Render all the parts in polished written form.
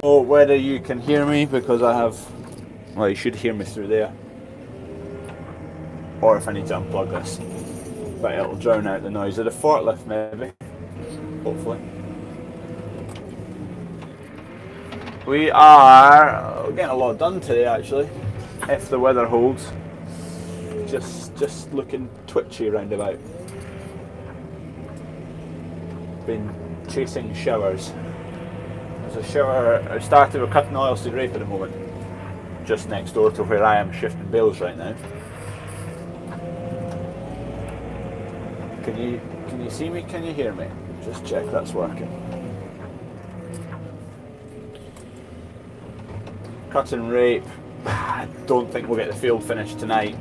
know whether you can hear me because I have, well, you should hear me through there, or if I need to unplug this, but it'll drown out the noise of the forklift maybe, hopefully. We are getting a lot done today actually, if the weather holds. Just looking twitchy round about. Been chasing showers. There's a shower, we're cutting oilseed rape at the moment, just next door to where I am shifting bales right now. Can you see me? Can you hear me? Just check that's working. Cutting rape. I don't think we'll get the field finished tonight.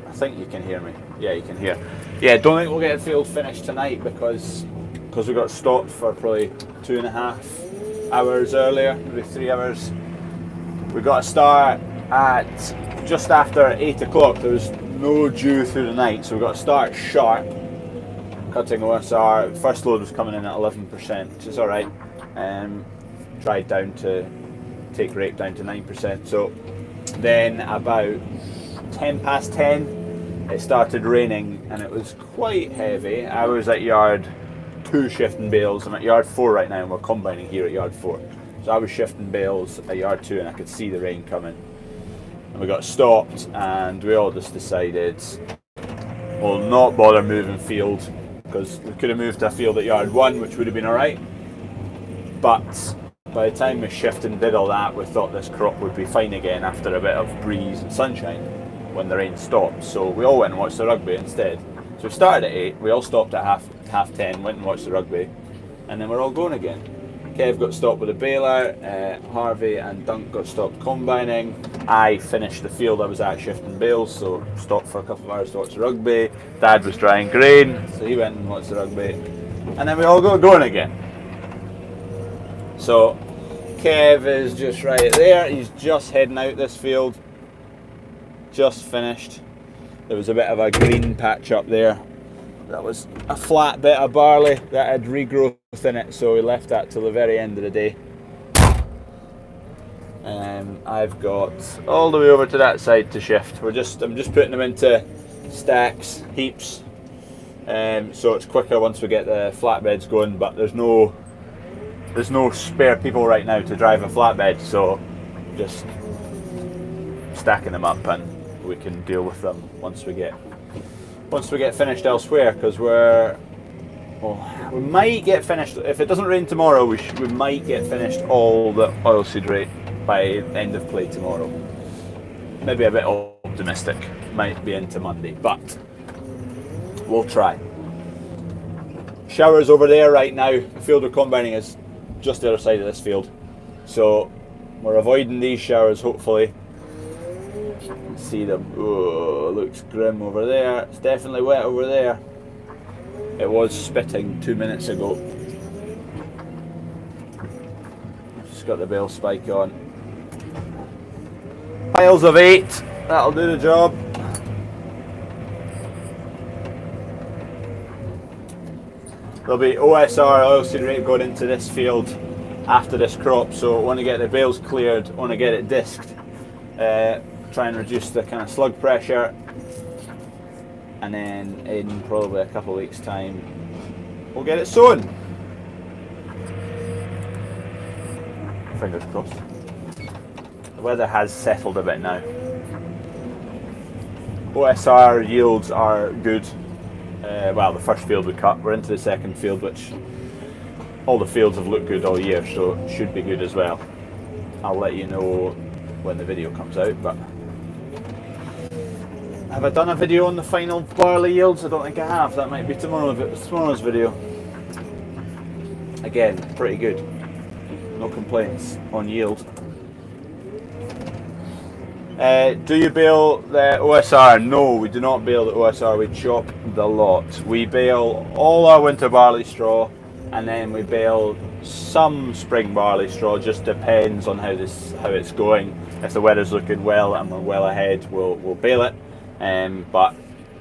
I think you can hear me. Yeah, you can hear. Yeah, don't think we'll get the field finished tonight because we got stopped for probably 2.5 hours earlier, maybe 3 hours. We got to start at just after 8 o'clock. There was no dew through the night, so we got to start sharp. Cutting OSR. First load was coming in at 11%, which is alright. Tried down to take rape down to 9%. So then about 10 past 10 it started raining and it was quite heavy. I was at yard 2 shifting bales. I'm at yard 4 right now and we're combining here at yard 4. So I was shifting bales at yard 2 and I could see the rain coming. And we got stopped and we all just decided we'll not bother moving field because we could have moved to a field at yard 1 which would have been alright. But by the time we shifted and did all that, we thought this crop would be fine again after a bit of breeze and sunshine when the rain stopped. So we all went and watched the rugby instead. So we started at 8, we all stopped at half 10, went and watched the rugby, and then we're all going again. Kev got stopped with a baler, Harvey and Dunk got stopped combining. I finished the field I was at shifting bales, so stopped for a couple of hours to watch the rugby. Dad was drying grain, so he went and watched the rugby. And then we all got going again. So Kev is just right there, he's just heading out this field. Just finished. There was a bit of a green patch up there. That was a flat bit of barley that had regrowth in it, so we left that till the very end of the day. I've got all the way over to that side to shift. I'm just putting them into stacks, heaps, so it's quicker once we get the flatbeds going. But there's no spare people right now to drive a flatbed, so just stacking them up and we can deal with them once we get finished elsewhere, because we might get finished if it doesn't rain tomorrow. We might get finished all the oilseed rape by end of play tomorrow. Maybe a bit optimistic, might be into Monday, but we'll try. Showers over there right now. The field we're combining is just the other side of this field, so we're avoiding these showers hopefully. See them. Oh, looks grim over there. It's definitely wet over there. It was spitting 2 minutes ago. Just got the bale spike on. Piles of 8. That'll do the job. There'll be OSR, oilseed rape, going into this field after this crop. So I want to get the bales cleared. I want to get it disked. Try and reduce the kind of slug pressure, and then in probably a couple of weeks' time we'll get it sown. Fingers crossed. The weather has settled a bit now. OSR yields are good. Well, the first field we cut, we're into the second field, which all the fields have looked good all year, so it should be good as well. I'll let you know when the video comes out. But have I done a video on the final barley yields? I don't think I have. That might be tomorrow's video. Again, pretty good. No complaints on yield. Do you bale the OSR? No, we do not bale the OSR. We chop the lot. We bale all our winter barley straw, and then we bale some spring barley straw. Just depends on how it's going. If the weather's looking well and we're well ahead, we'll bale it. But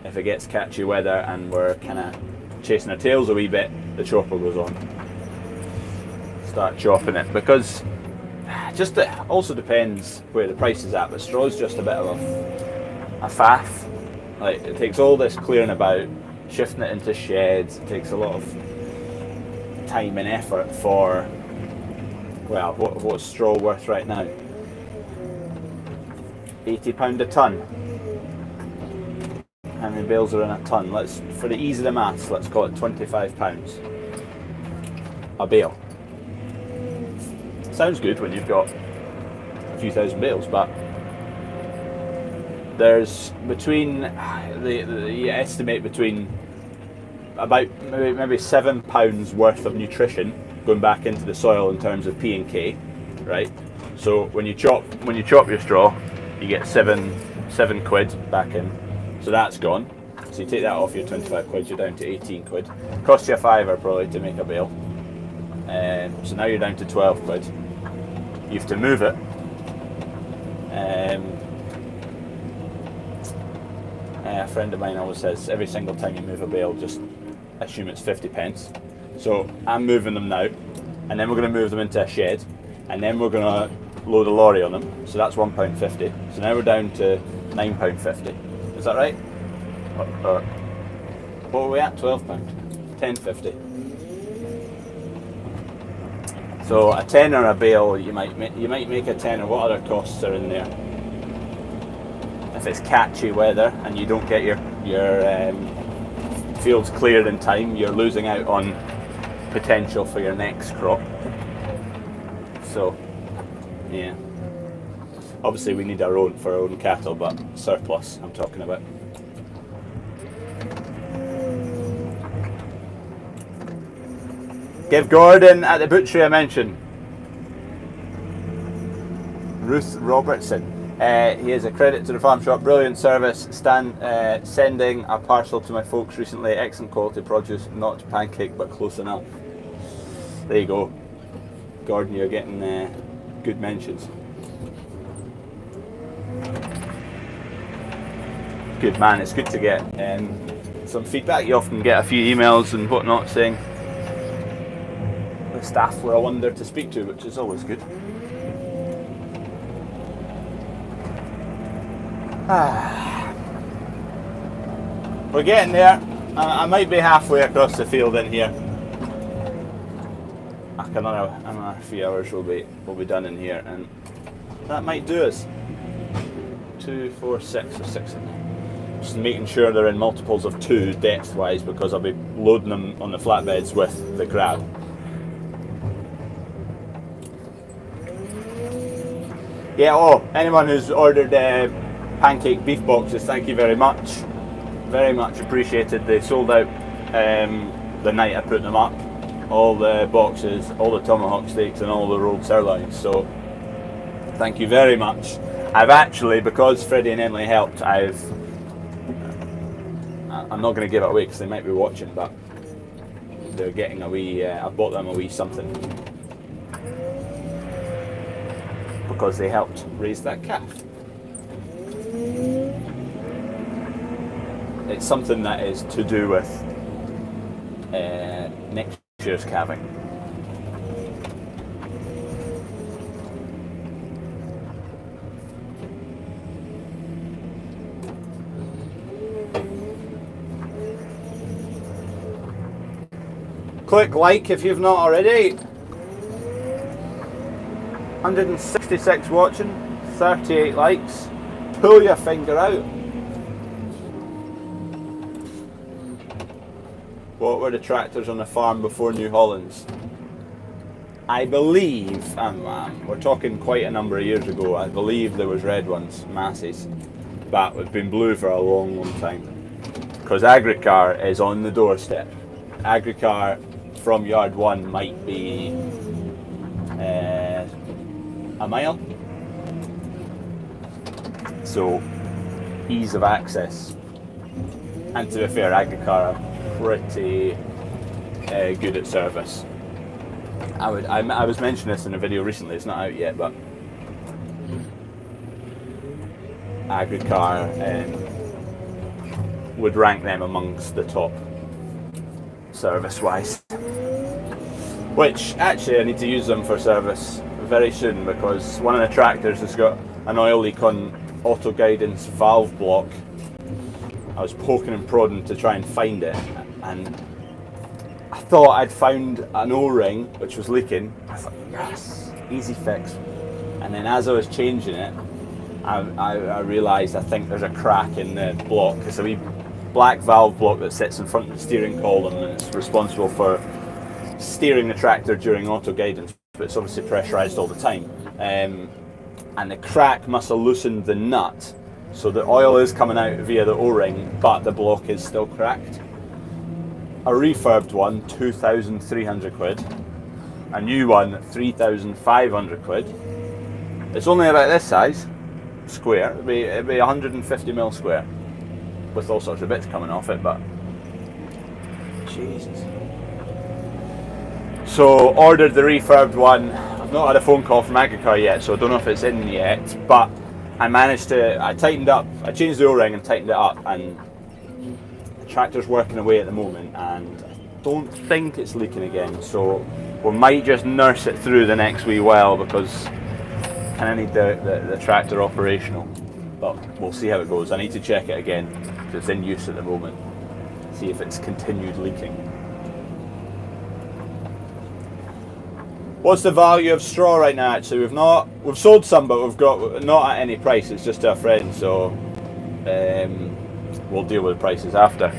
if it gets catchy weather and we're kind of chasing our tails a wee bit, the chopper goes on. start chopping it, because just it also depends where the price is at, but straw's just a bit of a faff. Like, it takes all this clearing about, shifting it into sheds. It takes a lot of time and effort for, well, what's straw worth right now? £80 a tonne. How many bales are in a tonne? Let's, for the ease of the maths, let's call it £25 a bale. Sounds good when you've got a few thousand bales, but there's between you estimate between about maybe £7 worth of nutrition going back into the soil in terms of P and K, right? So when you chop your straw, you get seven quid back in. So that's gone. So you take that off your 25 quid, you're down to 18 quid. Cost you a fiver probably to make a bale. So now you're down to 12 quid. You have to move it. A friend of mine always says every single time you move a bale, just assume it's 50 pence. So I'm moving them now, and then we're going to move them into a shed, and then we're going to load a lorry on them. So that's £1.50. So now we're down to £9.50. Is that right? Or what were we at? £12. £10.50. So a tenner a bale, you might make a tenner. What other costs are in there? If it's catchy weather and you don't get your fields cleared in time, you're losing out on potential for your next crop. So, yeah. Obviously we need our own cattle, but surplus I'm talking about. Give Gordon at the butchery a mention. Ruth Robertson. He is a credit to the farm shop. Brilliant service. Sending a parcel to my folks recently. Excellent quality produce. Not pancake, but close enough. There you go. Gordon, you're getting good mentions. Good man. It's good to get some feedback. You often get a few emails and whatnot saying the staff were a wonder to speak to, which is always good. We're getting there. I might be halfway across the field in here. Another few hours will be done in here, and that might do us. 2, 4, 6, or 6 in there. Just making sure they're in multiples of 2 depth-wise, because I'll be loading them on the flatbeds with the grab. Yeah. Oh, anyone who's ordered pancake beef boxes, thank you very much. Very much appreciated. They sold out the night I put them up. All the boxes, all the tomahawk steaks and all the rolled sirloins. So thank you very much. I've actually, because Freddie and Emily helped, I'm not going to give it away because they might be watching, but they're getting a wee, I bought them a wee something because they helped raise that calf. It's something that is to do with next year's calving. Click like if you've not already. 166 watching, 38 likes. Pull your finger out. What were the tractors on the farm before New Hollands? I believe, we're talking quite a number of years ago, I believe there was red ones, Massey's, but we've been blue for a long, long time. Because Agricar is on the doorstep. Agricar from yard 1 might be a mile. So, ease of access. And to be fair, Agricar are pretty good at service. I was mentioning this in a video recently, it's not out yet, but Agricar would rank them amongst the top service-wise. which actually I need to use them for service very soon, because one of the tractors has got an oil leak on auto guidance valve block. I was poking and prodding to try and find it, and I thought I'd found an O-ring which was leaking. I thought, yes, easy fix. And then as I was changing it, I realised I think there's a crack in the block. It's a wee black valve block that sits in front of the steering column, and it's responsible for steering the tractor during auto guidance, but it's obviously pressurised all the time. And the crack must have loosened the nut, so the oil is coming out via the O-ring, but the block is still cracked. A refurbed one, 2,300 quid. A new one, 3,500 quid. It's only about this size, square. It'd be 150mm square, with all sorts of bits coming off it, but Jesus. So ordered the refurbed one. I've not had a phone call from Agricar yet, so I don't know if it's in yet, but I managed to, I changed the O-ring and tightened it up, and the tractor's working away at the moment, and I don't think it's leaking again, so we might just nurse it through the next wee while, because I kind of need the tractor operational, but we'll see how it goes. I need to check it again, because it's in use at the moment, see if it's continued leaking. What's the value of straw right now? Actually, we've sold some, but we've got not at any price. It's just to a friend, so we'll deal with the prices after.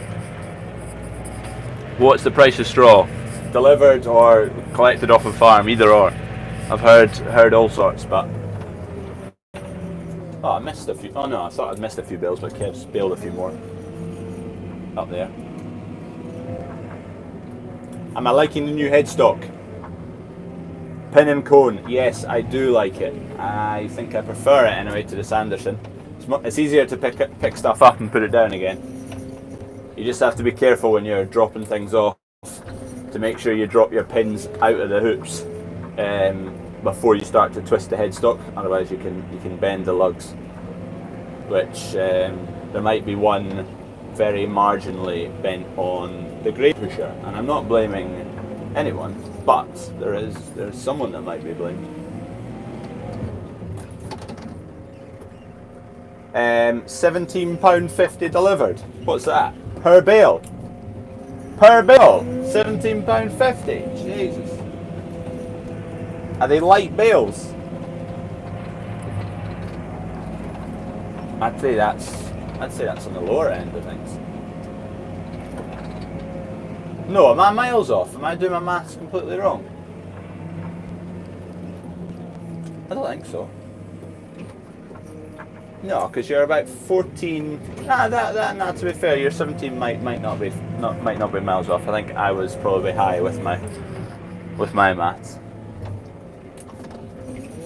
What's the price of straw? Delivered or collected off a farm? Either or. I've heard all sorts, but I missed a few. Oh no, I thought I'd missed a few bales, but Kev's baled a few more up there. Am I liking the new headstock? Pin and cone, yes, I do like it. I think I prefer it anyway to the Sanderson. It's easier to pick stuff up and put it down again. You just have to be careful when you're dropping things off to make sure you drop your pins out of the hoops before you start to twist the headstock. Otherwise, you can bend the lugs. Which there might be one very marginally bent on the grade pusher, and I'm not blaming anyone, but there's someone that might be blamed. £17.50 delivered. What's that? Per bale. Per bale. £17.50. Jesus. Are they light bales? I'd say that's on the lower end of things. No, am I miles off? Am I doing my maths completely wrong? I don't think so. No, because you're about 14. To be fair, your 17 might not be miles off. I think I was probably high with my maths.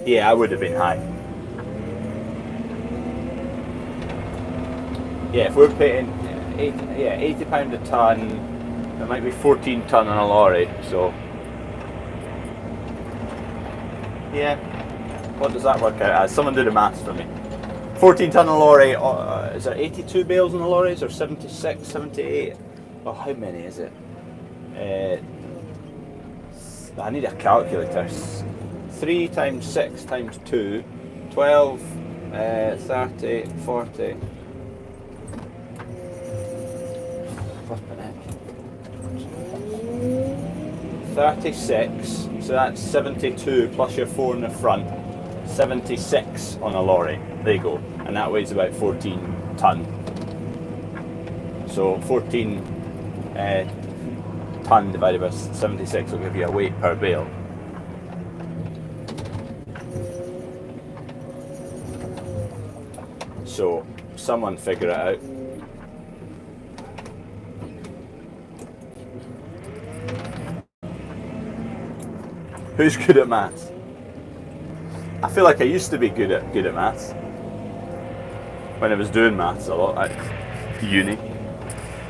Yeah, I would have been high. Yeah, if we're paying £80 a tonne. There might be 14 tonne on a lorry, so yeah. What does that work out as? Someone do the maths for me. 14 tonne on a lorry, is there 82 bales on the lorries, or 76, 78? Oh, how many is it? I need a calculator. 3 times 6 times 2, 12, 30, 40. Flipping heck. 36, so that's 72 plus your 4 in the front, 76 on a lorry. There you go, and that weighs about 14 tonne. So 14 tonne divided by 76 will give you a weight per bale. So someone figure it out. Who's good at maths? I feel like I used to be good at maths when I was doing maths a lot at uni.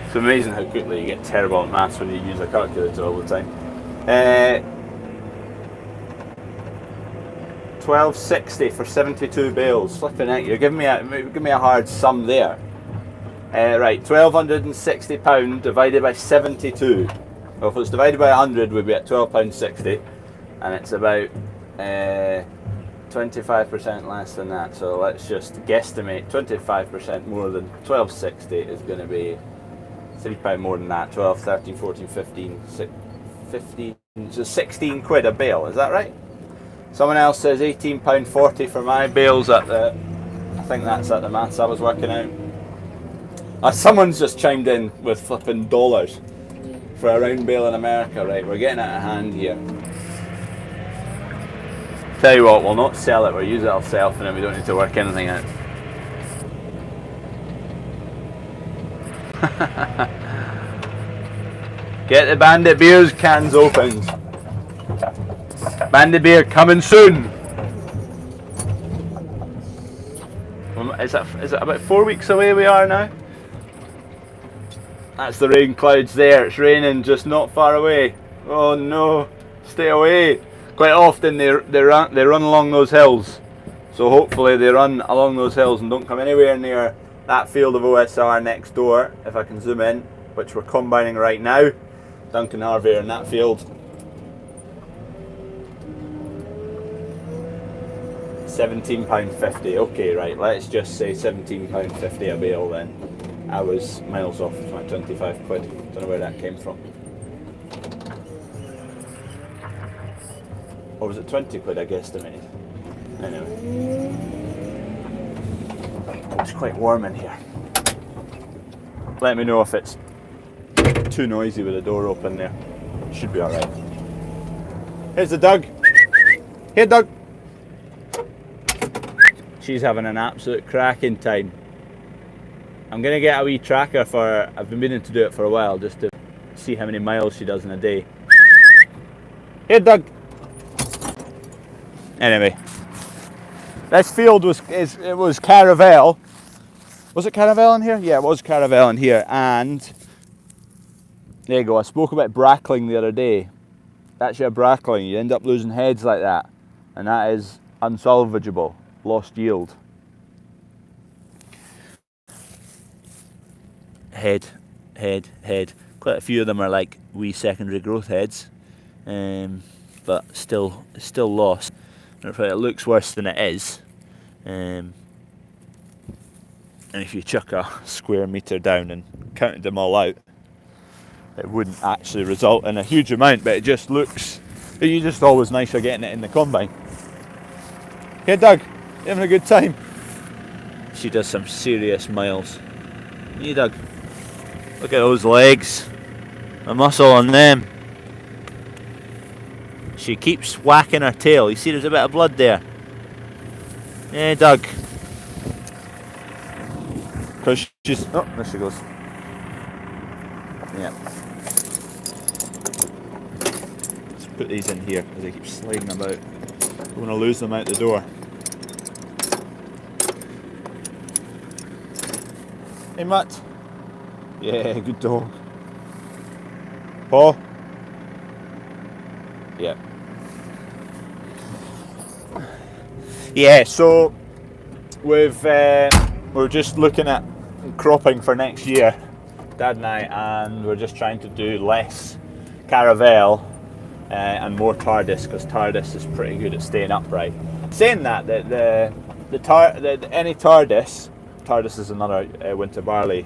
It's amazing how quickly you get terrible at maths when you use a calculator all the time. 12.60 for 72 bales. Flipping out, you're giving me a hard sum there. Right, £1,260 divided by 72. Well, if it's divided by 100, we'd be at £12.60, and it's about 25% less than that. So let's just guesstimate 25% more than £12.60 is going to be £3 more than that. 12, 13, 14, 15, 15, so 16 quid a bale. Is that right? Someone else says £18.40 for my bales at the. I think that's at the maths I was working out. Someone's just chimed in with flipping dollars for a round bale in America. Right, we're getting out of hand here. Tell you what, we'll not sell it, we'll use it ourselves, and then we don't need to work anything out. Get the Bandit Beers cans opened. Bandit Beer coming soon. Is it about 4 weeks away we are now? That's the rain clouds there. It's raining just not far away. Oh no, stay away. Quite often they run along those hills. So hopefully they run along those hills and don't come anywhere near that field of OSR next door, if I can zoom in, which we're combining right now. Duncan Harvey in that field. £17.50. Okay, right, let's just say £17.50 a bale then. I was miles off with my 25 quid. Don't know where that came from. Or was it 20 quid I guesstimated? Anyway. It's quite warm in here. Let me know if it's too noisy with the door open there. Should be alright. Here's the Doug. Here, Doug. She's having an absolute cracking time. I'm going to get a wee tracker for her. I've been meaning to do it for a while just to see how many miles she does in a day. Here, Doug. Anyway, this field was Caravel. Was it Caravel in here? Yeah, it was Caravel in here. And there you go. I spoke about brackling the other day. That's your brackling. You end up losing heads like that, and that is unsalvageable. Lost yield. Head. Quite a few of them are like wee secondary growth heads, but still lost. It looks worse than it is, and if you chuck a square metre down and counted them all out, it wouldn't actually result in a huge amount, but it just looks. You're just always nicer getting it in the combine. Hey Doug, you having a good time? She does some serious miles. Hey Doug, look at those legs, the muscle on them. She keeps whacking her tail. You see there's a bit of blood there. Yeah, Doug. Because she's... Oh, there she goes. Yeah. Let's put these in here because they keep sliding about. Don't want to lose them out the door. Hey, Matt. Yeah, good dog. Paul. Yeah. Yeah, so we're just looking at cropping for next year, Dad and I, and we're just trying to do less Caravel and more Tardis, because Tardis is pretty good at staying upright. Saying that, any Tardis is another winter barley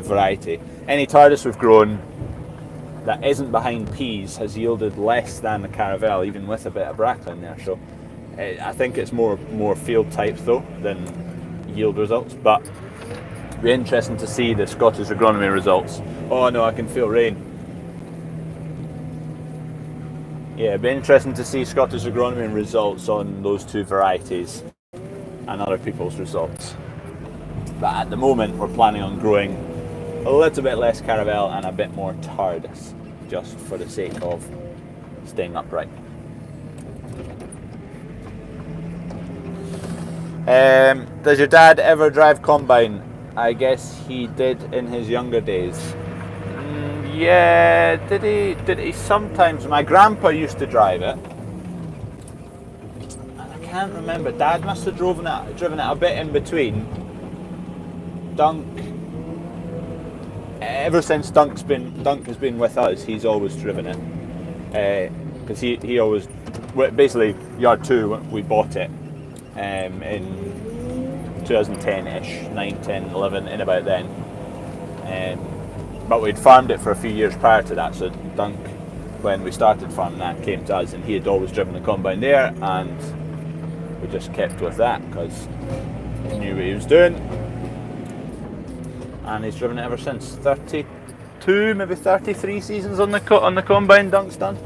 variety. Any Tardis we've grown that isn't behind peas has yielded less than the Caravel, even with a bit of brackling there. So I think it's more field types though than yield results, but it'll be interesting to see the Scottish agronomy results. Oh no, I can feel rain. Yeah, it'll be interesting to see Scottish agronomy results on those two varieties and other people's results. But at the moment we're planning on growing a little bit less Caravel and a bit more Tardis, just for the sake of staying upright. Does your dad ever drive combine? I guess he did in his younger days. Yeah, did he sometimes? My grandpa used to drive it. And I can't remember. Dad must have driven it a bit in between. Dunk ever since Dunk has been with us, he's always driven it. Because he always, basically yard 2, we bought it in 2010-ish, 9, 10, 11, in about then. But we'd farmed it for a few years prior to that, so Dunk, when we started farming that, came to us, and he had always driven the combine there, and we just kept with that because he knew what he was doing, and he's driven it ever since. 32, maybe 33 seasons on the combine Dunk's done.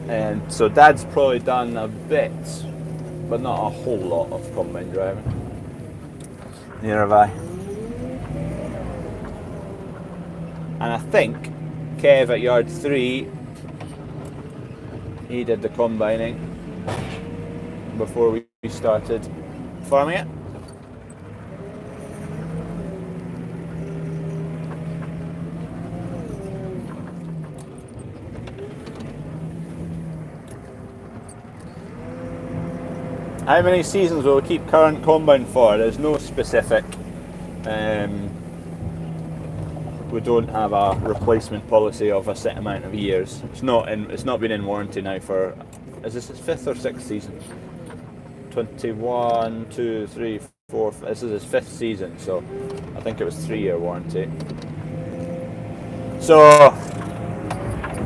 And so Dad's probably done a bit, but not a whole lot of combine driving. Neither have I. And I think Kev at yard 3, he did the combining before we started farming it. How many seasons will we keep current combine for? There's no specific. We don't have a replacement policy of a set amount of years. It's not been in warranty now for, is this his 5th or 6th season? 21, 2, 3, 4. This is his 5th season, so I think it was 3-year warranty. So,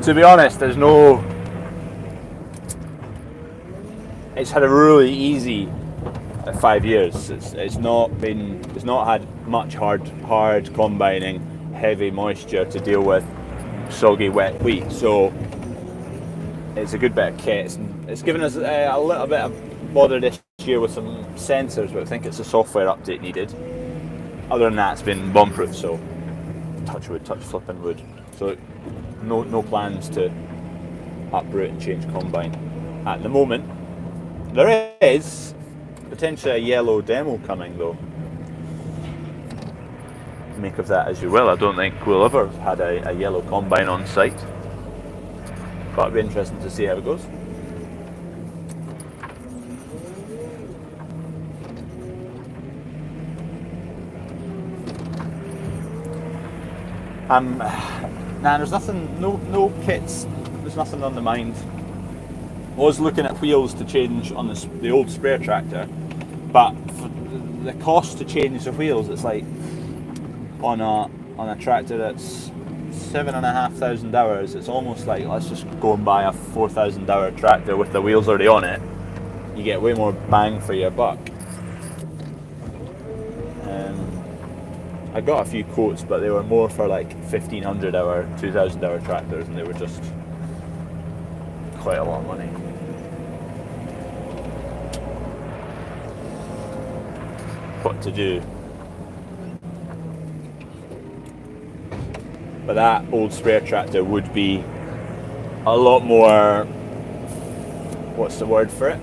to be honest, there's no. It's had a really easy 5 years. It's not had much hard combining, heavy moisture to deal with, soggy wet wheat. So it's a good bit of kit. It's given us a little bit of bother this year with some sensors, but I think it's a software update needed. Other than that, it's been bomb-proof. So touch flipping wood. So no plans to uproot and change combine at the moment. There is potentially a yellow demo coming though. Make of that as you will. I don't think we'll ever have had a yellow combine on site, but it'll be interesting to see how it goes. There's nothing, no kits, there's nothing on the mind. I was looking at wheels to change on the old sprayer tractor, but for the cost to change the wheels, it's like on a tractor that's 7,500 hours. It's almost like, let's just go and buy a 4,000 hour tractor with the wheels already on it. You get way more bang for your buck. I got a few quotes, but they were more for like 1,500 hour, 2,000 hour tractors, and they were just quite a lot of money. What to do? But that old sprayer tractor would be a lot more, what's the word for it?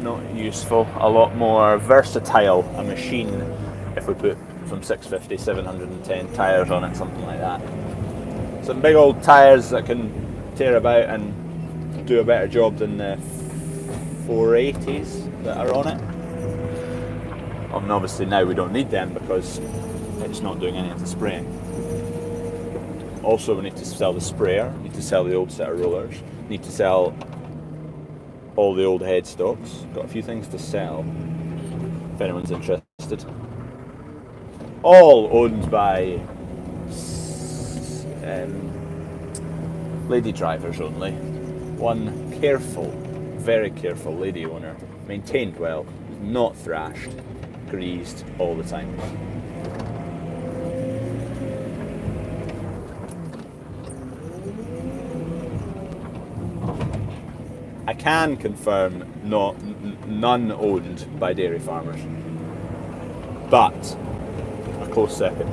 Not useful, a lot more versatile a machine if we put some 650, 710 tyres on it, something like that. Some big old tyres that can tear about and do a better job than the 480s that are on it. And obviously now we don't need them because it's not doing any of the spraying. Also, we need to sell the sprayer, need to sell the old set of rollers, need to sell all the old headstocks. Got a few things to sell if anyone's interested. All owned by lady drivers only. One careful, very careful lady owner, maintained well, not thrashed, greased all the time. I can confirm none owned by dairy farmers, but a close second.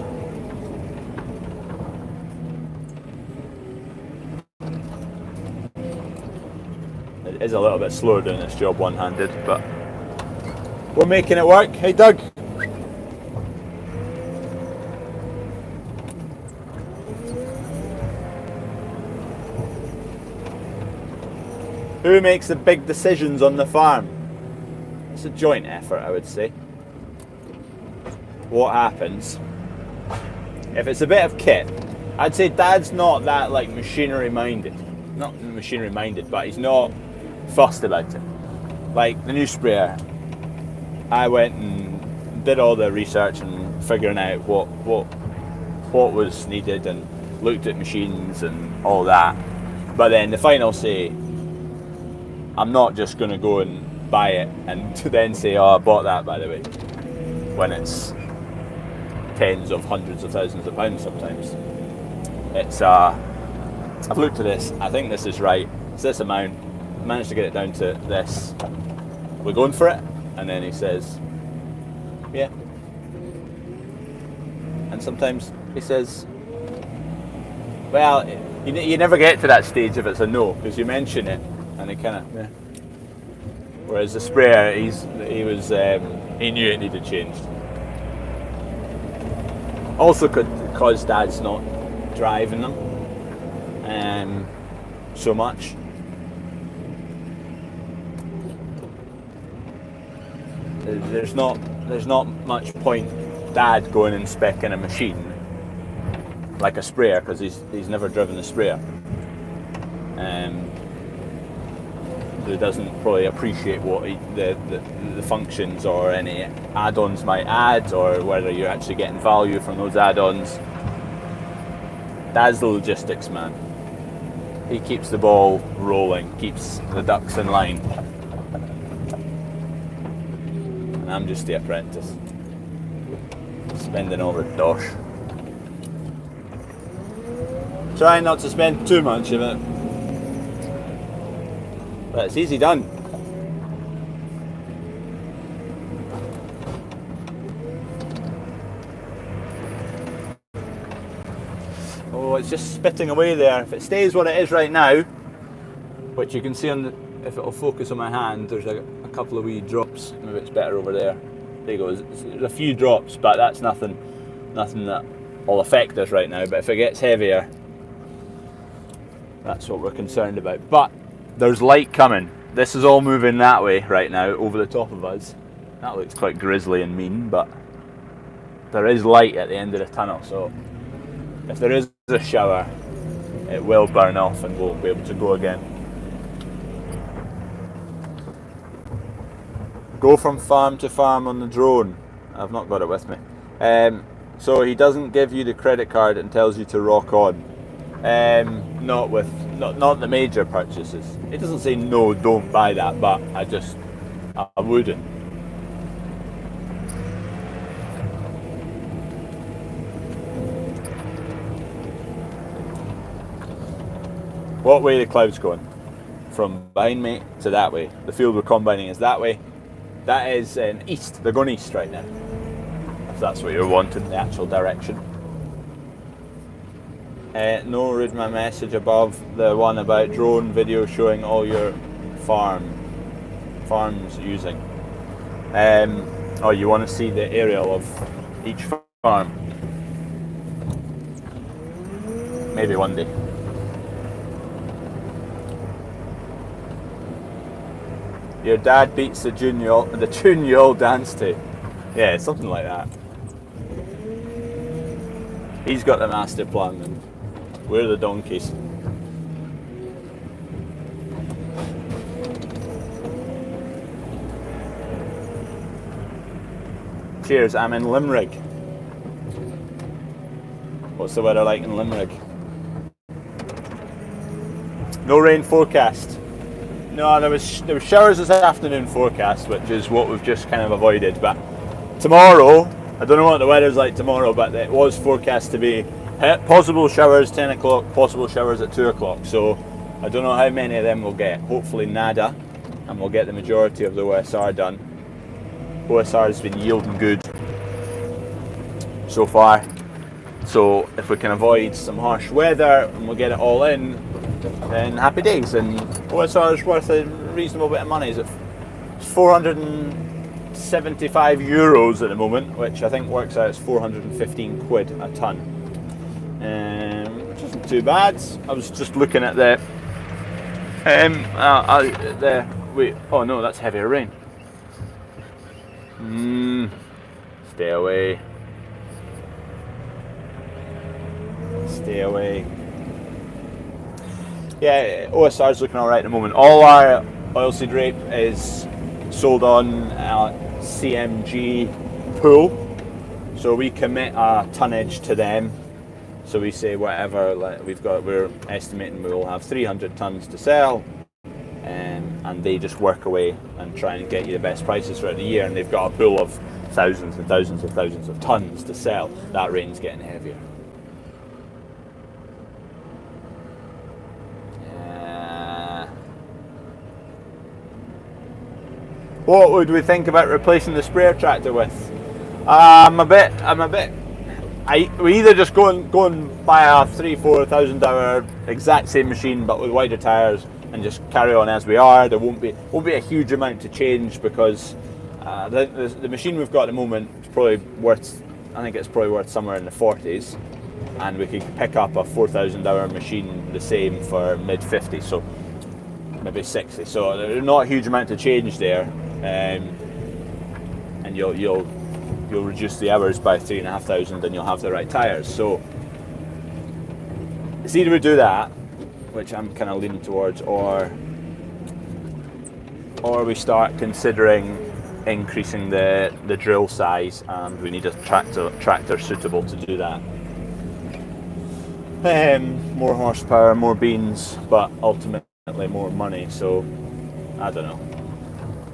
It is a little bit slower doing this job one-handed, but we're making it work. Hey Doug. Who makes the big decisions on the farm? It's a joint effort, I would say. what happens, if it's a bit of kit, I'd say Dad's not that like machinery minded. Not machinery minded, but he's not fussed about it. Like the new sprayer, I went and did all the research and figuring out what was needed and looked at machines and all that. But then the final say, I'm not just going to go and buy it and then say, oh, I bought that, by the way, when it's tens of hundreds of thousands of pounds sometimes. It's I've looked at this, I think this is right, it's this amount, I managed to get it down to this, we're going for it. And then he says, yeah. And sometimes he says, well, you never get to that stage if it's a no, because you mention it and he kind of, yeah. Whereas the sprayer, he knew it needed changed. Also because Dad's not driving them so much. There's not much point Dad going and speccing a machine like a sprayer, because he's never driven a sprayer. So he doesn't probably appreciate what the functions or any add-ons might add, or whether you're actually getting value from those add-ons. Dad's the logistics man. He keeps the ball rolling, keeps the ducks in line. And I'm just the apprentice, spending all the dosh. Trying not to spend too much of it, but it's easy done. Oh, it's just spitting away there. If it stays what it is right now, which you can see on the, if it'll focus on my hand, there's a couple of wee drops. Maybe it's better over there. There you go. There's a few drops, but that's nothing that will affect us right now. But if it gets heavier, that's what we're concerned about. But there's light coming. This is all moving that way right now, over the top of us. That looks quite grisly and mean, but there is light at the end of the tunnel, so if there is a shower, it will burn off and we'll be able to go again. Go from farm to farm on the drone. I've not got it with me. So he doesn't give you the credit card and tells you to rock on. Not the major purchases. It doesn't say no, don't buy that, but I wouldn't. What way are the clouds going? From behind me to that way. The field we're combining is that way. That is east. They're going east right now, if that's what you're wanting, the actual direction. No, read my message above, the one about drone video showing all your farms using. Oh, you want to see the aerial of each farm? Maybe one day. Your dad beats the tune you all dance to. Yeah, something like that. He's got the master plan and we're the donkeys. Cheers, I'm in Limerick. What's the weather like in Limerick? No rain forecast. No, there was showers this afternoon forecast, which is what we've just kind of avoided. But tomorrow, I don't know what the weather's like tomorrow, but it was forecast to be possible showers 10 o'clock, possible showers at 2 o'clock. So I don't know how many of them we'll get. Hopefully nada, and we'll get the majority of the OSR done. OSR has been yielding good so far. So if we can avoid some harsh weather and we'll get it all in, then happy days. And OSR is worth a reasonable bit of money. It's 475 euros at the moment, which I think works out as 415 quid a tonne, which isn't too bad. I was just looking at the wait, oh no, that's heavier rain. Stay away. Stay away. Yeah, OSR's looking alright at the moment. All our oilseed rape is sold on CMG pool. So we commit a tonnage to them. So we say whatever, like we're estimating we'll have 300 tons to sell, and they just work away and try and get you the best prices throughout the year. And they've got a pool of thousands and thousands and thousands of tons to sell. That rain's getting heavier. What would we think about replacing the sprayer tractor with? We either just go and buy a $3,000-4,000 exact same machine but with wider tyres and just carry on as we are. There won't be a huge amount to change because the machine we've got at the moment is probably worth, I think it's probably worth somewhere in the 40s, and we could pick up a $4,000 machine the same for mid-50s, so maybe 60. So there's not a huge amount to change there. And you'll reduce the hours by 3,500 and you'll have the right tyres. So it's either we do that, which I'm kind of leaning towards, or we start considering increasing the drill size, and we need a tractor suitable to do that. More horsepower, more beans, but ultimately more money. So I don't know.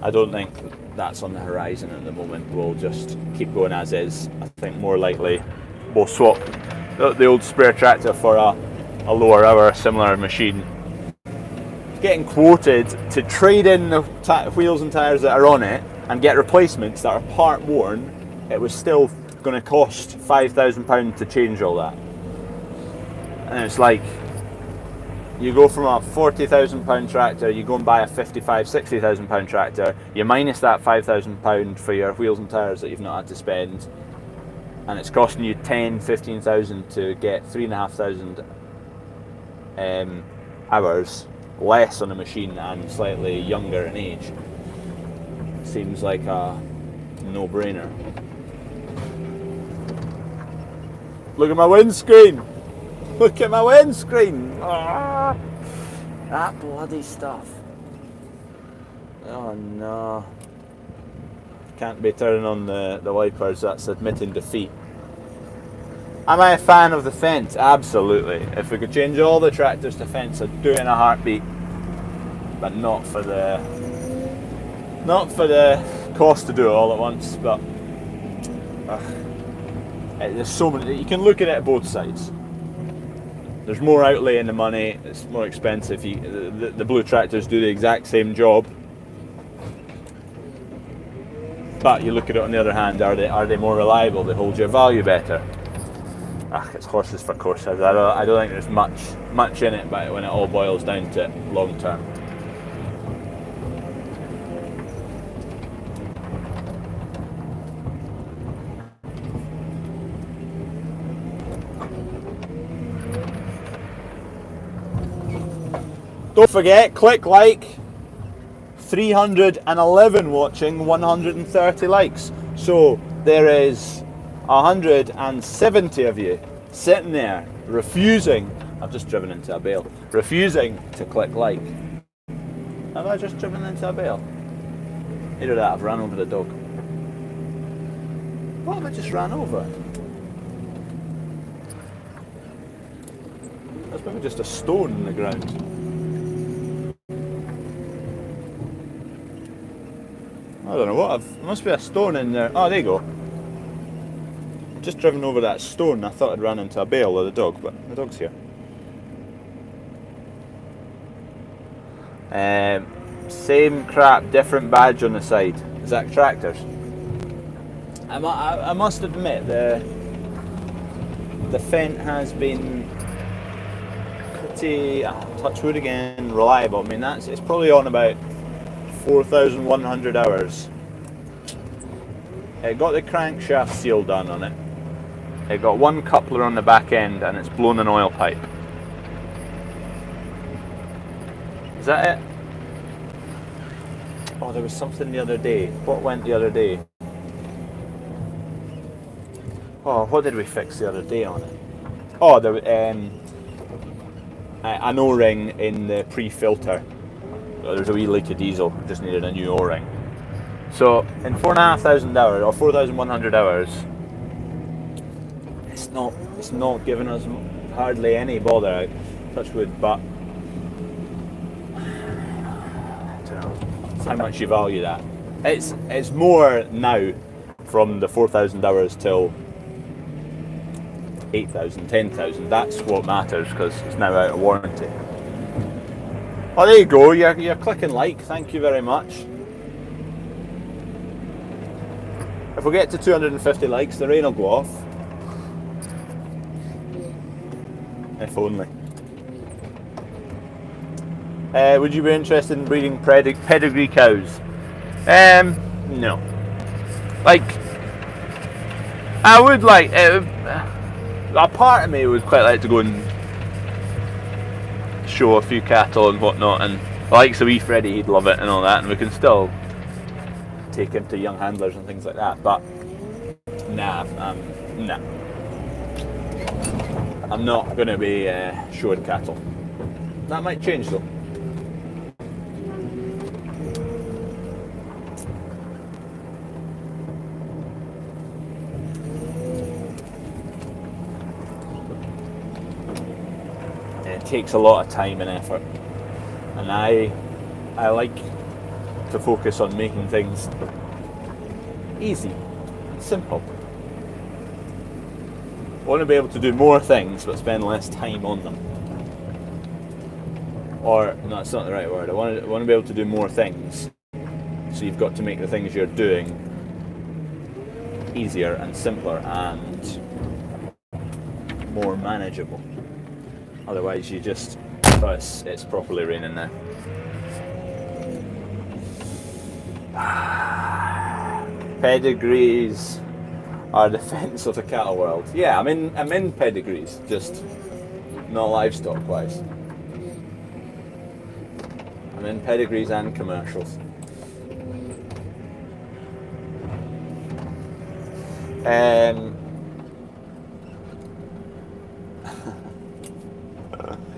I don't think that's on the horizon at the moment. We'll just keep going as is. I think more likely we'll swap the old sprayer tractor for a lower hour similar machine. Getting quoted to trade in the wheels and tyres that are on it and get replacements that are part worn, it was still going to cost £5,000 to change all that. And it's like, you go from a £40,000 tractor, you go and buy a £55,000-60,000 tractor, you minus that £5,000 for your wheels and tyres that you've not had to spend, and it's costing you £10,000-15,000 to get 3,500 hours less on a machine and slightly younger in age. Seems like a no-brainer. Look at my windscreen! Look at my windscreen! Ah, that bloody stuff. Oh no. Can't be turning on the wipers, that's admitting defeat. Am I a fan of the fence? Absolutely. If we could change all the tractors to fence, I'd do it in a heartbeat. But not for the cost to do it all at once. But there's so many. You can look at it at both sides. There's more outlay in the money, it's more expensive. The blue tractors do the exact same job. But you look at it on the other hand, are they more reliable? They hold your value better. It's horses for courses. I don't think there's much in it, but when it all boils down to it, long term. Don't forget, click like. 311 watching, 130 likes. So there is 170 of you sitting there refusing. I've just driven into a bale. Refusing to click like. Have I just driven into a bale? Either that, I've ran over the dog. What have I just ran over? That's maybe just a stone in the ground. I don't know what, there must be a stone in there. Oh, there you go. Just driven over that stone. I thought I'd ran into a bale with a dog, but the dog's here. Same crap, different badge on the side. Is that tractors? I must admit, the Fendt has been pretty, touch wood again, reliable. I mean, it's probably on about 4,100 hours. It got the crankshaft seal done on it. It got one coupler on the back end and it's blown an oil pipe. Is that it? Oh, there was something the other day. What went the other day? Oh, what did we fix the other day on it? Oh, an O-ring in the pre-filter. There's a wee leak of diesel. Just needed a new O-ring. So in 4,500 hours or 4,100 hours, it's not giving us hardly any bother. Touch wood, but I don't know how much you value that. It's more now from the 4,000 hours till 8,000, 10,000. That's what matters because it's now out of warranty. Oh, there you go. You're clicking like. Thank you very much. If we get to 250 likes, the rain will go off. If only. Would you be interested in breeding pedigree cows? No. Like, I would like. A part of me would quite like to go and show a few cattle and whatnot, and like so wee Freddie, he'd love it and all that, and we can still take him to young handlers and things like that. But nah. I'm not going to be showing cattle. That might change though. It takes a lot of time and effort, and I like to focus on making things easy, simple. I want to be able to do more things but spend less time on them. Or, no, that's not the right word. I want to be able to do more things, so you've got to make the things you're doing easier and simpler and more manageable. Otherwise you just... Oh, it's properly raining now. Pedigrees are the defence of the cattle world. Yeah, I'm in pedigrees, just not livestock wise. I'm in pedigrees and commercials.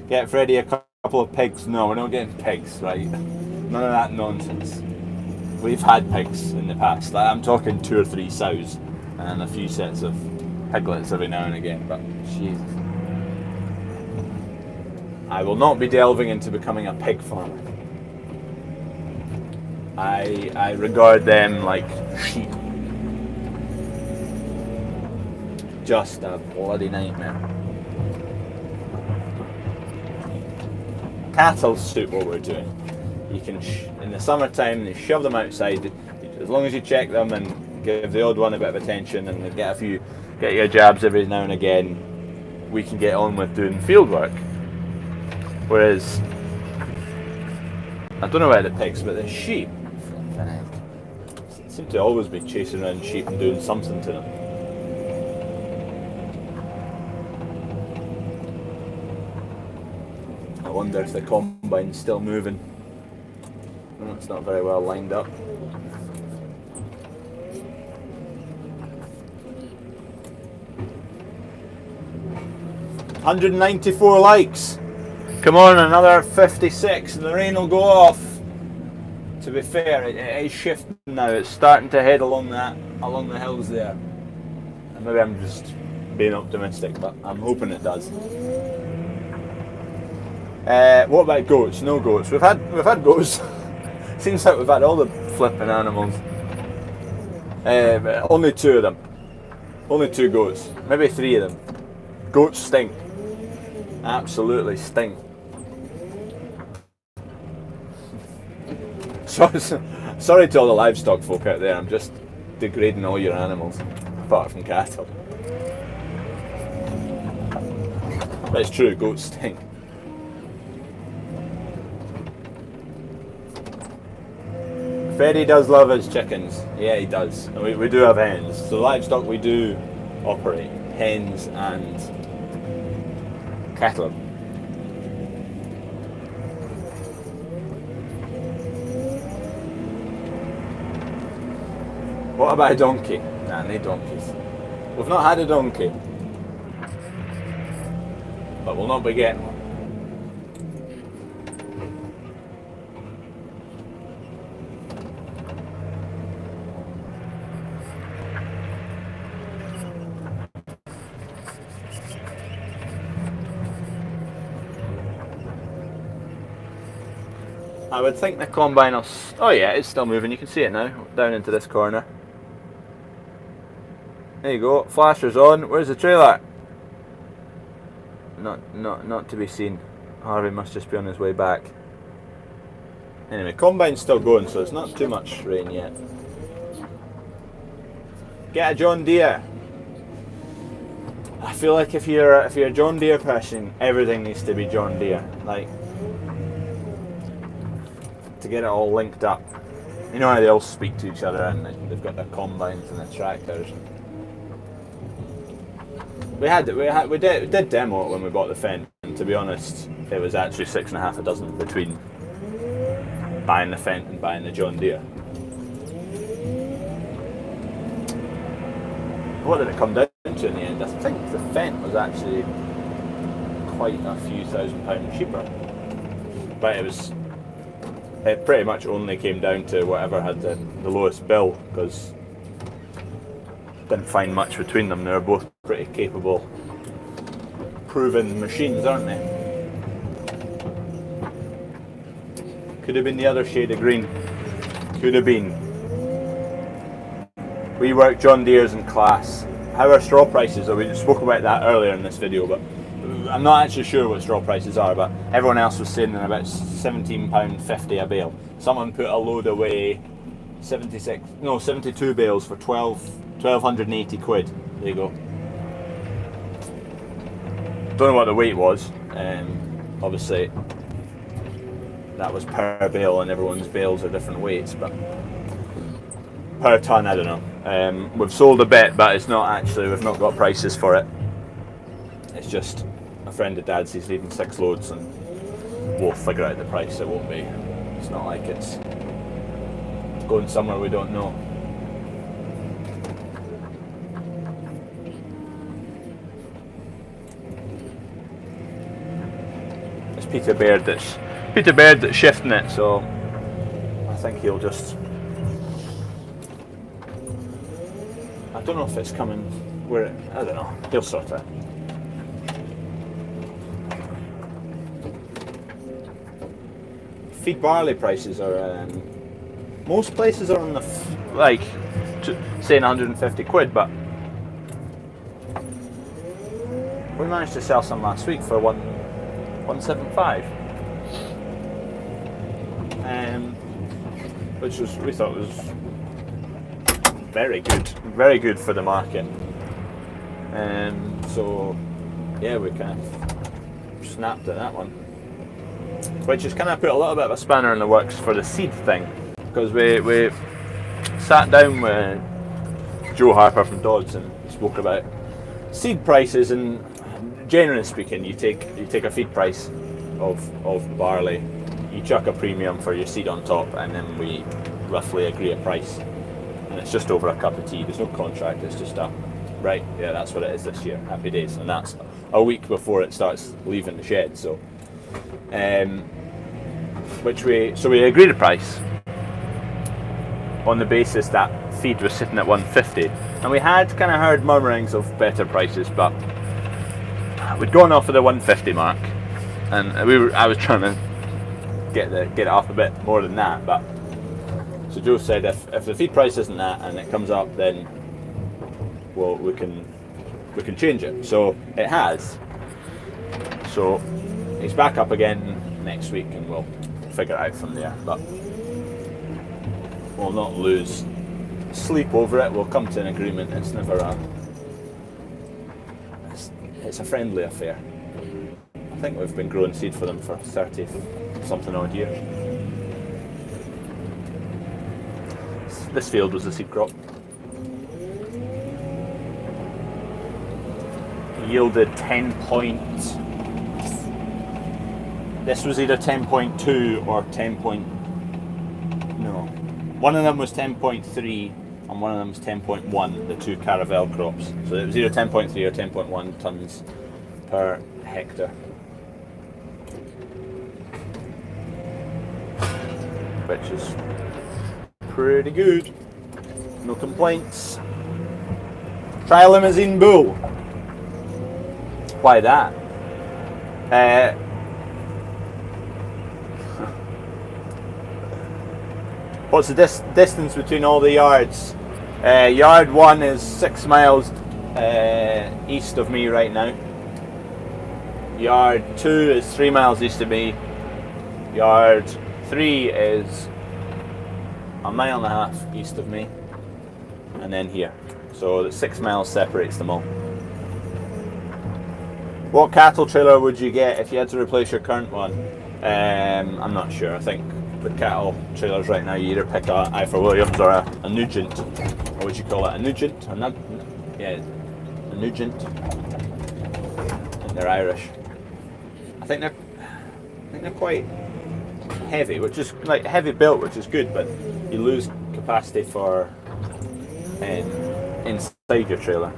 Get Freddie a couple of pigs. No, we're not getting pigs, right? None of that nonsense. We've had pigs in the past. Like, I'm talking 2 or 3 sows and a few sets of piglets every now and again, but Jesus. I will not be delving into becoming a pig farmer. I regard them like sheep. Just a bloody nightmare. Cattle suit what we're doing. You can, in the summertime, you shove them outside. As long as you check them and give the odd one a bit of attention and get your jabs every now and again, we can get on with doing field work. Whereas, I don't know about the pigs, but the sheep, seem to always be chasing around sheep and doing something to them. I wonder if the combine's still moving. Oh, it's not very well lined up. $194 likes. Come on, another 56 and the rain will go off. To be fair, it is shifting now. It's starting to head along the hills there. And maybe I'm just being optimistic, but I'm hoping it does. What about goats? No goats. We've had goats. Seems like we've had all the flipping animals. But only 2 of them. Only 2 goats. Maybe 3 of them. Goats stink. Absolutely stink. Sorry to all the livestock folk out there. I'm just degrading all your animals, apart from cattle. But it's true. Goats stink. Freddie does love his chickens. Yeah, he does. And we do have hens. So livestock we do operate. Hens and cattle. What about a donkey? Nah, no donkeys. We've not had a donkey. but we'll not be getting one. I would think the combine will... Oh yeah, it's still moving. You can see it now, down into this corner. There you go. Flasher's on. Where's the trailer? Not to be seen. Harvey must just be on his way back. Anyway, combine's still going, so it's not too much rain yet. Get a John Deere. I feel like if you're a John Deere person, everything needs to be John Deere. Like, to get it all linked up. You know how they all speak to each other and they've got their combines and their tractors. We did demo it when we bought the Fendt, and to be honest, it was actually 6.5 dozen between buying the Fendt and buying the John Deere. What did it come down to in the end? I think the Fendt was actually quite a few £1,000 cheaper, but it pretty much only came down to whatever had the lowest bill, because didn't find much between them. They were both pretty capable, proven machines, aren't they? Could have been the other shade of green. Could have been. We work John Deere's in class. How are straw prices? We spoke about that earlier in this video, but I'm not actually sure what straw prices are, but everyone else was saying about £17.50 a bale. Someone put a load away, 72 bales for 1,280 quid. There you go. Don't know what the weight was. Obviously, that was per bale, and everyone's bales are different weights, but per ton, I don't know. We've sold a bit, but it's not actually, we've not got prices for it. It's just a friend of Dad's, he's leaving 6 loads, and we'll figure out the price. It won't be, it's not like it's going somewhere we don't know. It's Peter Baird that's shifting it, so I think he'll just, I don't know if it's coming where it, I don't know, he'll sort it. Feed barley prices are, most places are on the, saying 150 quid, but we managed to sell some last week for 175, which was, we thought was very good for the market. So yeah, we kind of snapped at that one, which has kind of put a little bit of a spanner in the works for the seed thing, because we sat down with Joe Harper from Dodds and spoke about seed prices, and generally speaking, you take a feed price of barley, you chuck a premium for your seed on top, and then we roughly agree a price, and it's just over a cup of tea. There's no contract, it's just right, yeah, that's what it is this year, happy days. And that's a week before it starts leaving the shed. So we agreed a price on the basis that feed was sitting at 150, and we had kind of heard murmurings of better prices, but we'd gone off of the 150 mark, and I was trying to get it up a bit more than that, but so Joe said if the feed price isn't that and it comes up, then well, we can change it. So it has. So he's back up again next week, and we'll figure it out from there. But we'll not lose sleep over it. We'll come to an agreement. It's never it's a friendly affair. I think we've been growing seed for them for 30 something odd years. This field was a seed crop. Yielded 10 point. This was either 10.2 or 10 point. No, one of them was 10.3 and one of them was 10.1. The two caravel crops. So it was either 10.3 or 10.1 tons per hectare, which is pretty good. No complaints. Try a limousine bull. Why that? What's the distance between all the yards? Yard 1 is 6 miles east of me right now. Yard 2 is 3 miles east of me. Yard 3 is a mile and a half east of me. And then here. So the 6 miles separates them all. What cattle trailer would you get if you had to replace your current one? I'm not sure. I think with cattle trailers right now, you either pick a Williams or a Nugent. Or would you call it a Nugent? Yeah, a Nugent. I think they're Irish. I think they're quite heavy, which is like heavy built, which is good, but you lose capacity for inside your trailer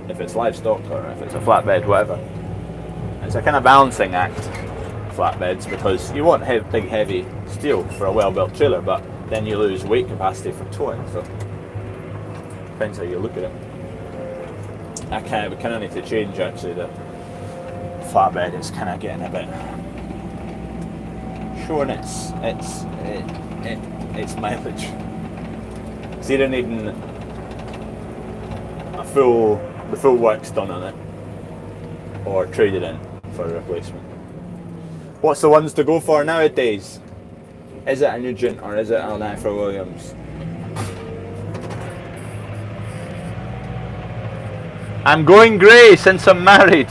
if it's livestock or if it's a flatbed, whatever. It's a kind of balancing act, flatbeds, because you want big heavy steel for a well-built trailer, but then you lose weight capacity for towing, so depends how you look at it. We kind of need to change actually. The flatbed is kind of getting a bit showing its mileage. It's either needing the full works done on it or traded in for a replacement. What's the ones to go for nowadays? Is it a Nugent or is it an Alot Williams? I'm going grey since I'm married.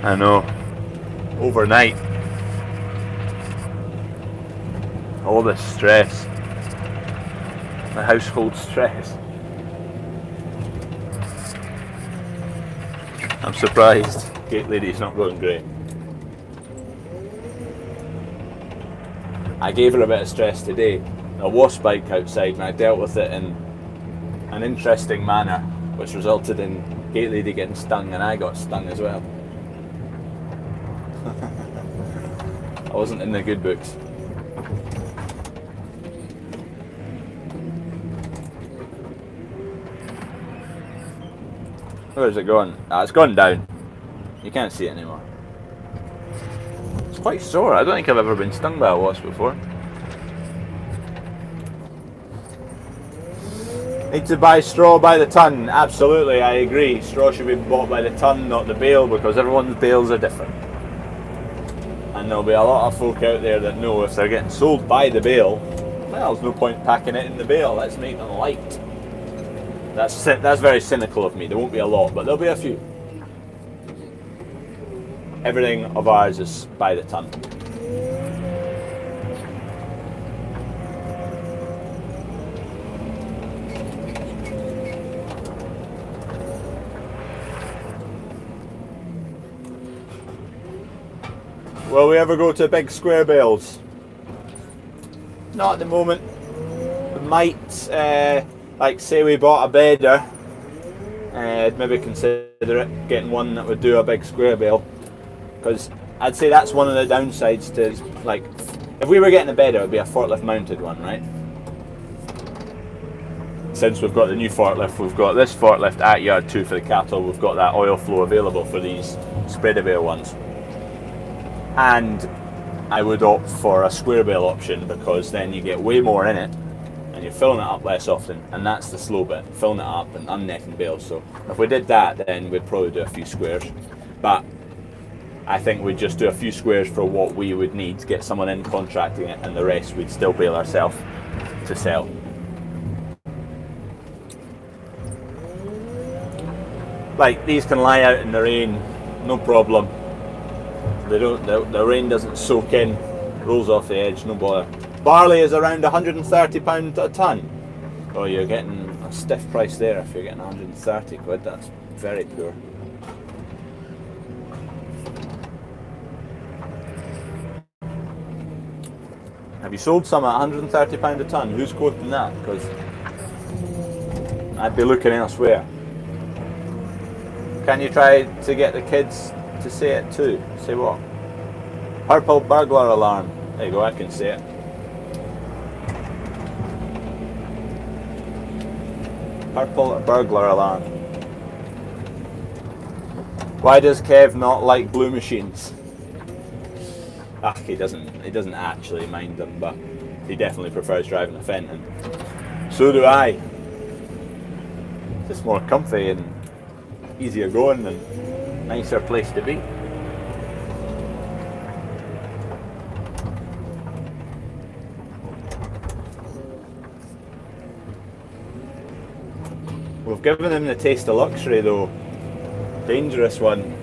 I know. Overnight. All this stress. The household stress. I'm surprised Gate Lady's not going grey. I gave her a bit of stress today. A wasp bike outside, and I dealt with it in an interesting manner, which resulted in Gate Lady getting stung, and I got stung as well. I wasn't in the good books. Where's it going? It's gone down. You can't see it anymore. It's quite sore. I don't think I've ever been stung by a wasp before. Need to buy straw by the ton. Absolutely, I agree. Straw should be bought by the ton, not the bale, because everyone's bales are different. And there'll be a lot of folk out there that know if they're getting sold by the bale, well, there's no point packing it in the bale. Let's make them light. That's very cynical of me. There won't be a lot, but there'll be a few. Everything of ours is by the ton. Will we ever go to big square bales? Not at the moment. We might, like say we bought a bedder, I'd maybe consider it, getting one that would do a big square bale. Because I'd say that's one of the downsides to, like, if we were getting a bedder, it would be a forklift mounted one, right? Since we've got the new forklift, we've got this forklift at yard 2 for the cattle, we've got that oil flow available for these spreader bale ones. And I would opt for a square bale option, because then you get way more in it and you're filling it up less often, and that's the slow bit, filling it up and unnecking bales. So if we did that, then we'd probably do a few squares, but I think we'd just do a few squares for what we would need to get someone in contracting it, and the rest we'd still bale ourselves to sell. Like, these can lie out in the rain, no problem. The rain doesn't soak in, rolls off the edge, no bother. Barley is around £130 a tonne. Oh, you're getting a stiff price there if you're getting 130 quid, that's very poor. Have you sold some at £130 a tonne? Who's quoting that? Because I'd be looking elsewhere. Can you try to get the kids to say it too. Say what? Purple burglar alarm. There you go, I can say it. Purple burglar alarm. Why does Kev not like blue machines? He doesn't actually mind them, but he definitely prefers driving a Fenton. So do I. It's just more comfy and easier going and nicer place to be. We've given him the taste of luxury though. Dangerous one.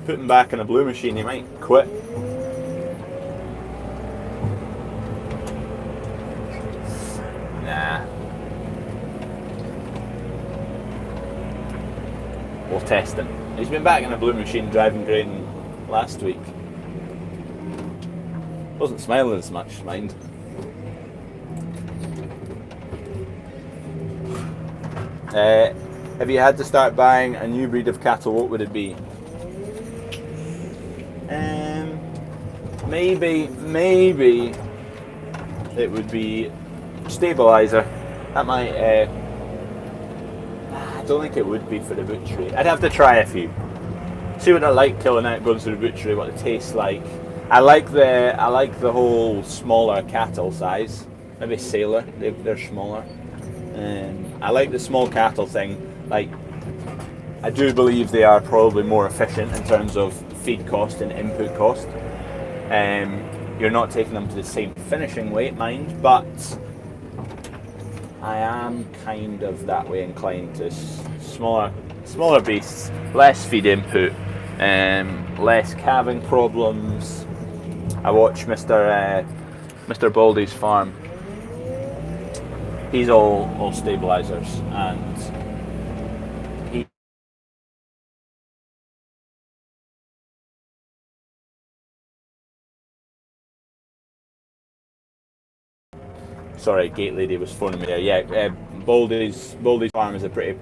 Put him back in a blue machine, he might quit. Nah. We'll test him. He's been back in a blue machine driving grain last week. Wasn't smiling as much, mind. If you had to start buying a new breed of cattle, what would it be? Maybe it would be stabilizer. That might. I don't think it would be for the butchery. I'd have to try a few. See what I like killing out, going to the butchery, what it tastes like. I like the whole smaller cattle size. Maybe sailor. They're smaller. I like the small cattle thing. Like, I do believe they are probably more efficient in terms of feed cost and input cost. You're not taking them to the same finishing weight, mind, but I am kind of that way inclined to smaller beasts, less feed input, less calving problems. I watch Mr. Baldy's farm. He's all stabilizers, and sorry, gate lady was phoning me there. Yeah, Baldy's farm is a pretty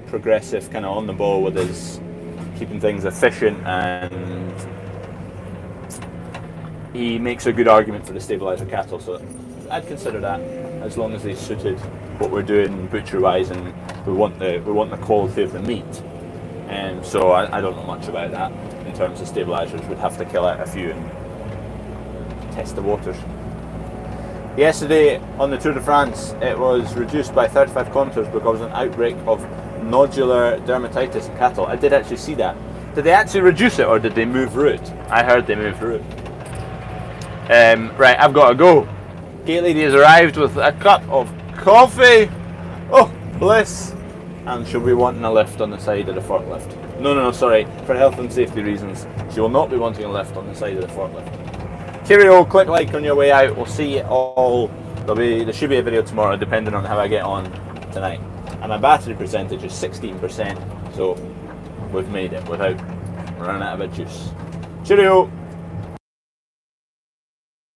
progressive, kind of on the ball with his keeping things efficient, and he makes a good argument for the stabilizer cattle. So I'd consider that, as long as they suited what we're doing butchery wise, and we want the quality of the meat. And so I don't know much about that in terms of stabilizers. We'd have to kill out a few and test the waters. Yesterday on the Tour de France, it was reduced by 35 kilometres because of an outbreak of nodular dermatitis in cattle. I did actually see that. Did they actually reduce it, or did they move route? I heard they moved route. Right, I've got to go. Gate lady has arrived with a cup of coffee. Oh, bliss. And she'll be wanting a lift on the side of the forklift. No, sorry. For health and safety reasons, she will not be wanting a lift on the side of the forklift. Cheerio, click like on your way out. We'll see you all. There should be a video tomorrow, depending on how I get on tonight. And my battery percentage is 16%, so we've made it without running out of a juice. Cheerio.